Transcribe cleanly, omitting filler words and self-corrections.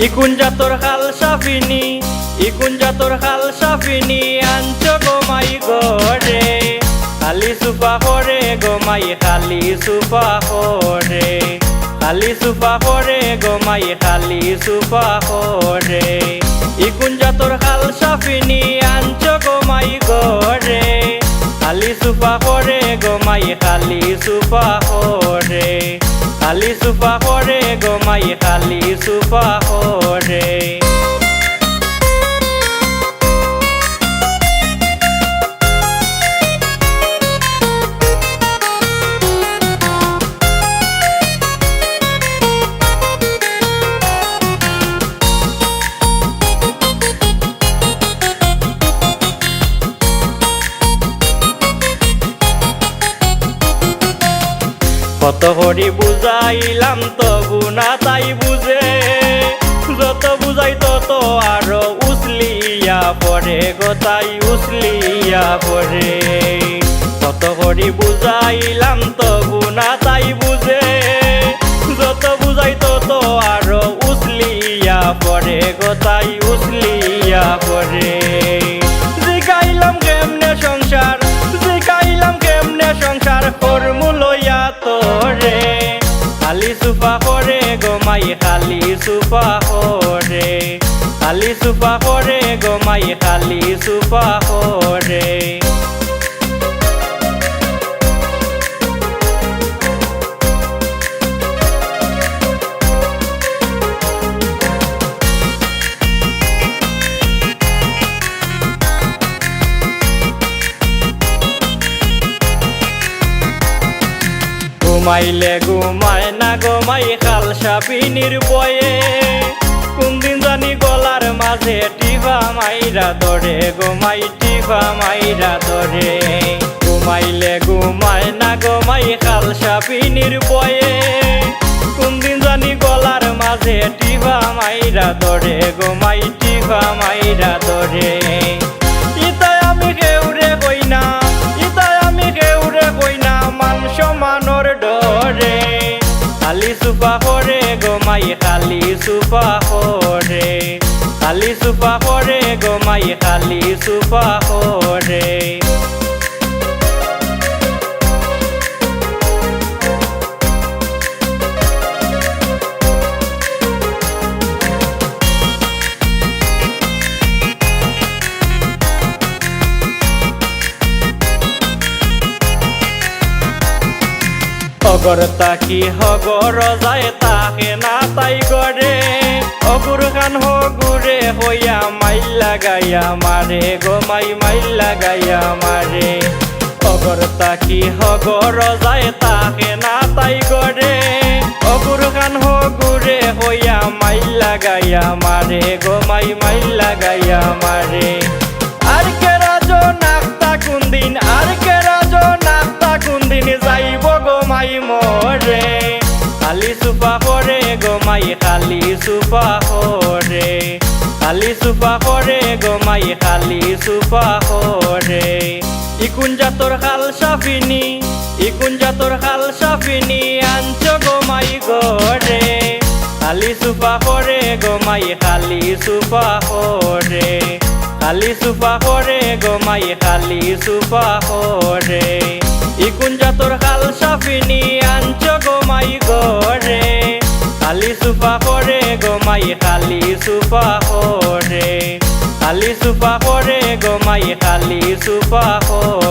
ইকুন জাতর খাল সাফিনি, ইকুন জাতর খাল সাফিনি আনছো গোমাই গরে, খালি সুফা করে গোমাই খালি সুফা করে, খালি সুফা করে গোমাই খালি সুফা করে। ইকুন জাতর খাল সাফিনি আনছো গোমাই গরে, খালি সুফা করে গোমাই খালি সুফা করে, খালি সুফা করে গোমাই খালি সুফা করে। কত করি বুঝাইলাম তবু না তাই বুঝে, যত বুঝাই তত আরো উসলিয়া পড়ে গো তাই উসলিয়া পড়ে। কত করি বুঝাইলাম তবু না তাই বুঝে, যত বুঝাই তত আরো উসলিয়া পড়ে গো তাই উসলিয়া পড়ে। জিগাইলাম কেমনে সংসার, জিগাইলাম কেমনে সংসার ফর্মুলইয়া তোরে, খালি সুফা করে গোমাই খালি সুফা করে, খালি সুফা করে গোমাই খালি সুফা করে। ঘুমাইলে ঘুমায় না গোমাই খাল সাফিনির বয়ে, কোনদিন জানি গলার মাঝে টিফা মাইরা ধরে গোমাই টিফা মাইরা ধরে। ঘুমাইলে ঘুমায় না গোমাই খাল সাফিনির বয়ে, কোনদিন জানি গলার মাঝে টিফা মাইরা ধরে গোমাই টিফা মাইরা ধরে। ইতাই আমি কেউরে কই না, ইতাই আমি কেউরে কই না মান সমানর ডরে, খালি সুফা করে গোমাই খালি সুফা করে, খালি সুফা করে গোমাই খালি সুফা করে। অগর তাকি হগর যায় তাকে না তাই গড়ে, অগুর খান হগুরে হইয়া মাইল লাগাইয়া মারে গোমাই মাইল লাগাইয়া মারে। অগর তাকি হগর যায় তাকে না তাই গড়ে, অগুর খান হগুরে হইয়া মাইল লাগাইয়া মারে গোমাই মাইল লাগাইয়া মারে। আর কে রাজো নাকতা কুন্দিন, আর কে রাজো নাকতা কুন্দিন যাইব গোমাই মরে, খালি সুফা করে গোমাই খালি সুফা করে, খালি সুফা করে গোমাই খালি সুফা করে। ইকুন জাতর খাল সাফিনি, ইকুন জাতর খাল সাফিনি আনছো গোমাই গরে, খালি সুফা করে গোমাই খালি সুফা করে, খালি সুফা করে গোমাই খালি সুফা করে। ইকুন জাতর খাল সাফিনি আনছো গোমাই গরে, খালি সুফা করে গোমাই খালি সুফা করে, খালি সুফা করে গোমাই খালি সুফা করে।